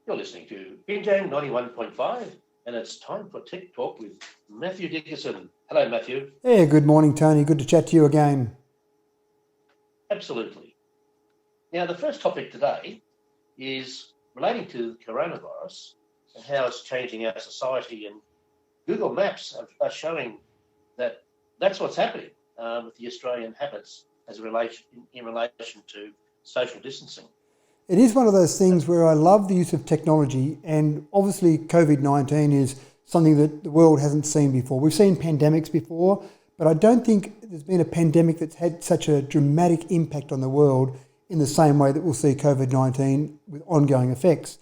You're listening to Binjang 91.5, and it's time for Tech Talk with Mathew Dickerson. Hello, Matthew. Yeah, good morning, Tony. Good to chat to you again. Absolutely. Now, the first topic today is relating to the coronavirus and how it's changing our society. And Google Maps are showing that that's what's happening with the Australian habits in relation to social distancing. It is one of those things where I love the use of technology, and obviously COVID-19 is something that the world hasn't seen before. We've seen pandemics before, but I don't think there's been a pandemic that's had such a dramatic impact on the world in the same way that we'll see COVID-19 with ongoing effects.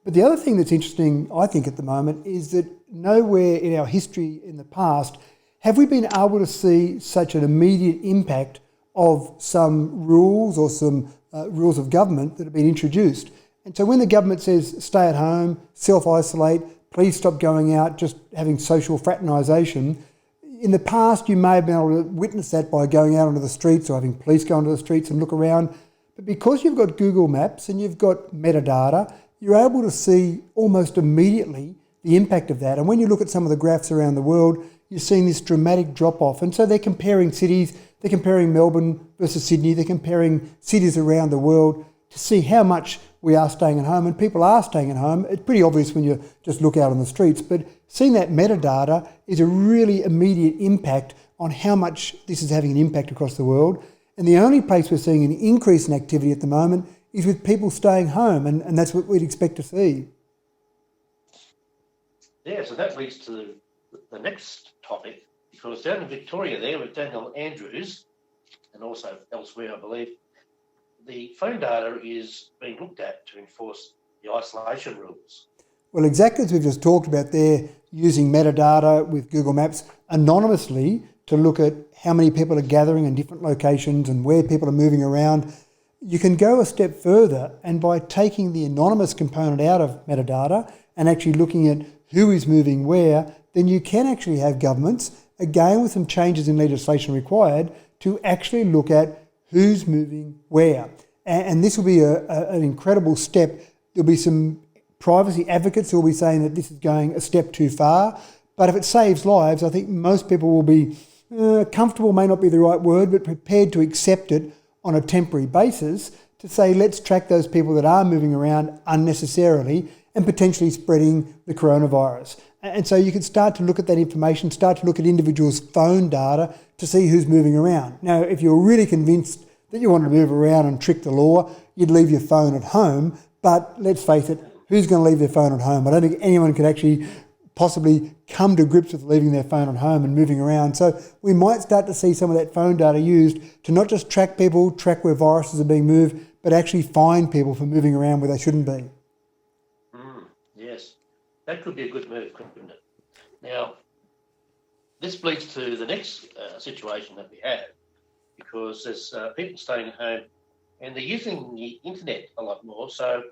But the other thing that's interesting, I think, at the moment is that nowhere in our history in the past have we been able to see such an immediate impact of some rules or some rules of government that have been introduced. And so when the government says stay at home, self-isolate, please stop going out, just having social fraternisation, in the past you may have been able to witness that by going out onto the streets or having police go onto the streets and look around. But because you've got Google Maps and you've got metadata, you're able to see almost immediately the impact of that. And when you look at some of the graphs around the world, you're seeing this dramatic drop-off. And so they're comparing cities, they're comparing Melbourne versus Sydney, they're comparing cities around the world to see how much we are staying at home, and people are staying at home. It's pretty obvious when you just look out on the streets, but seeing that metadata is a really immediate impact on how much this is having an impact across the world. And the only place we're seeing an increase in activity at the moment is with people staying home, and that's what we'd expect to see. Yeah, so that leads to the next topic, because down in Victoria there with Daniel Andrews, and also elsewhere, I believe, the phone data is being looked at to enforce the isolation rules. Well, exactly as we've just talked about there, using metadata with Google Maps anonymously to look at how many people are gathering in different locations and where people are moving around. You can go a step further, and by taking the anonymous component out of metadata and actually looking at who is moving where, then you can actually have governments, again with some changes in legislation required, to actually look at who's moving where. And this will be an incredible step. There'll be some privacy advocates who will be saying that this is going a step too far. But if it saves lives, I think most people will be comfortable, may not be the right word, but prepared to accept it on a temporary basis to say, let's track those people that are moving around unnecessarily and potentially spreading the coronavirus. And so you can start to look at that information, start to look at individuals' phone data to see who's moving around. Now, if you're really convinced that you want to move around and trick the law, you'd leave your phone at home. But let's face it, who's going to leave their phone at home? I don't think anyone could actually possibly come to grips with leaving their phone at home and moving around. So we might start to see some of that phone data used to not just track people, track where viruses are being moved, but actually find people for moving around where they shouldn't be. Yes, that could be a good move, couldn't it? Now, this leads to the next situation that we have, because there's people staying at home and they're using the internet a lot more. So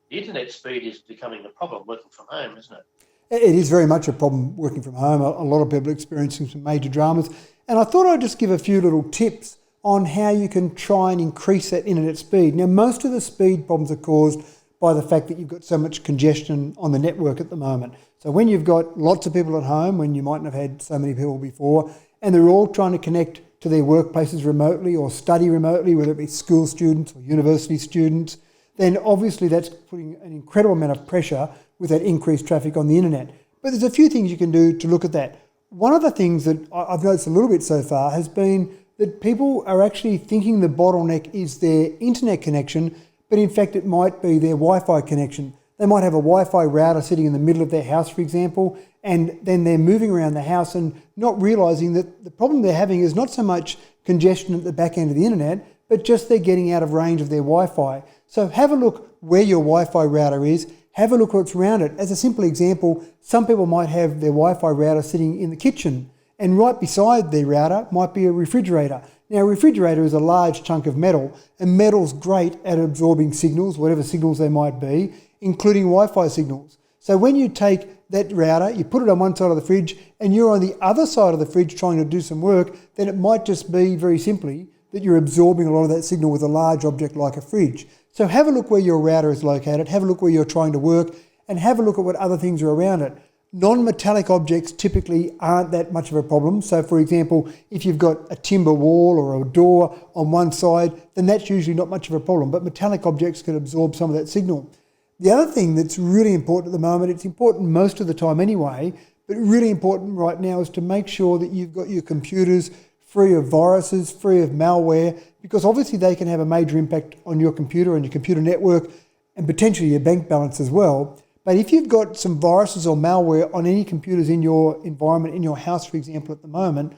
the internet speed is becoming a problem working from home, isn't it? It is very much a problem working from home. A lot of people are experiencing some major dramas. And I thought I'd just give a few little tips on how you can try and increase that internet speed. Now, most of the speed problems are caused by the fact that you've got so much congestion on the network at the moment. So when you've got lots of people at home, when you mightn't have had so many people before, and they're all trying to connect to their workplaces remotely or study remotely, whether it be school students or university students, then obviously that's putting an incredible amount of pressure with that increased traffic on the internet. But there's a few things you can do to look at that. One of the things that I've noticed a little bit so far has been that people are actually thinking the bottleneck is their internet connection, but in fact it might be their Wi-Fi connection. They might have a Wi-Fi router sitting in the middle of their house, for example, and then they're moving around the house and not realising that the problem they're having is not so much congestion at the back end of the internet, but just they're getting out of range of their Wi-Fi. So have a look where your Wi-Fi router is, have a look what's around it. As a simple example, some people might have their Wi-Fi router sitting in the kitchen, and right beside their router might be a refrigerator. Now, a refrigerator is a large chunk of metal, and metal's great at absorbing signals, whatever signals they might be, including Wi-Fi signals. So when you take that router, you put it on one side of the fridge, and you're on the other side of the fridge trying to do some work, then it might just be, very simply, that you're absorbing a lot of that signal with a large object like a fridge. So have a look where your router is located, have a look where you're trying to work, and have a look at what other things are around it. Non-metallic objects typically aren't that much of a problem. So for example, if you've got a timber wall or a door on one side, then that's usually not much of a problem. But metallic objects can absorb some of that signal. The other thing that's really important at the moment, it's important most of the time anyway, but really important right now is to make sure that you've got your computers free of viruses, free of malware, because obviously they can have a major impact on your computer and your computer network and potentially your bank balance as well. But if you've got some viruses or malware on any computers in your environment, in your house, for example, at the moment,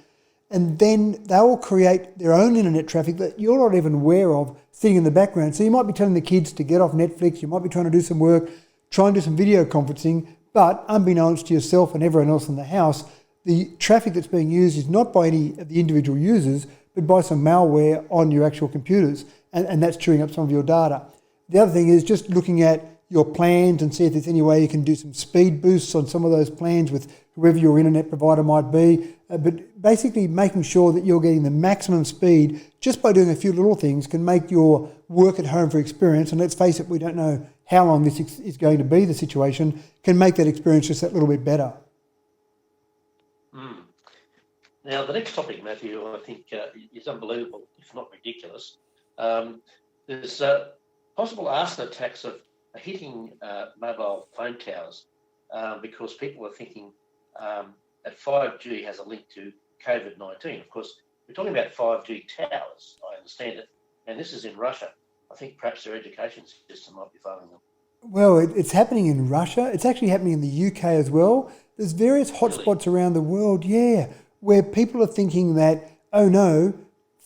and then they will create their own internet traffic that you're not even aware of sitting in the background. So you might be telling the kids to get off Netflix, you might be trying to do some work, try and do some video conferencing, but unbeknownst to yourself and everyone else in the house, the traffic that's being used is not by any of the individual users, but by some malware on your actual computers, and that's chewing up some of your data. The other thing is just looking at your plans and see if there's any way you can do some speed boosts on some of those plans with whoever your internet provider might be. But basically making sure that you're getting the maximum speed just by doing a few little things can make your work at home for experience, and let's face it, we don't know how long this is going to be, the situation, can make that experience just that little bit better. Now, the next topic, Matthew, I think is unbelievable, if not ridiculous. There's possible arson attacks of hitting mobile phone towers because people are thinking that 5G has a link to COVID-19. Of course, we're talking about 5G towers, I understand it, and this is in Russia. I think perhaps their education system might be failing them. Well, it's happening in Russia. It's actually happening in the UK as well. There's various hotspots around the world, where people are thinking that, oh no,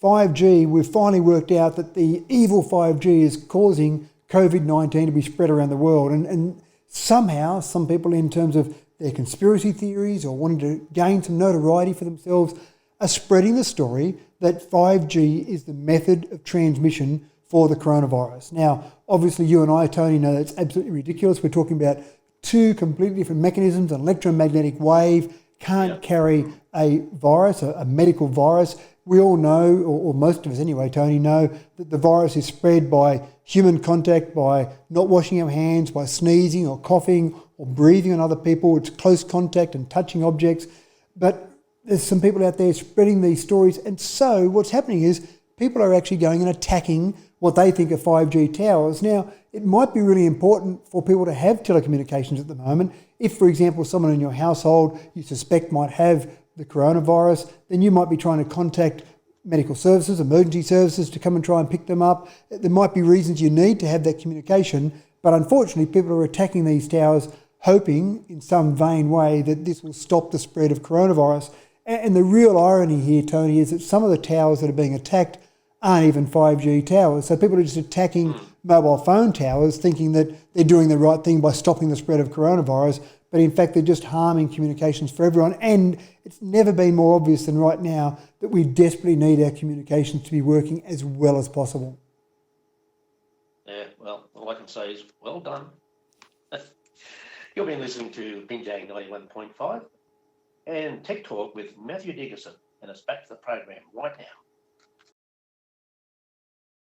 5G, we've finally worked out that the evil 5G is causing COVID-19 to be spread around the world. And somehow, some people in terms of their conspiracy theories or wanting to gain some notoriety for themselves are spreading the story that 5G is the method of transmission for the coronavirus. Now, obviously you and I, Tony, know that's absolutely ridiculous. We're talking about two completely different mechanisms. An electromagnetic wave can't carry a virus, a medical virus. We all know, or most of us anyway, Tony, know that the virus is spread by human contact, by not washing our hands, by sneezing or coughing or breathing on other people. It's close contact and touching objects. But there's some people out there spreading these stories. And so what's happening is people are actually going and attacking what they think are 5G towers. Now, it might be really important for people to have telecommunications at the moment. If, for example, someone in your household you suspect might have the coronavirus, then you might be trying to contact medical services, emergency services to come and try and pick them up. There might be reasons you need to have that communication, but unfortunately people are attacking these towers hoping in some vain way that this will stop the spread of coronavirus. And the real irony here, Tony, is that some of the towers that are being attacked aren't even 5G towers. So people are just attacking mobile phone towers thinking that they're doing the right thing by stopping the spread of coronavirus, but in fact they're just harming communications for everyone. And it's never been more obvious than right now that we desperately need our communications to be working as well as possible. Yeah, well, all I can say is well done. You've been listening to Binjang 91.5 and Tech Talk with Mathew Dickerson, and it's back to the program right now.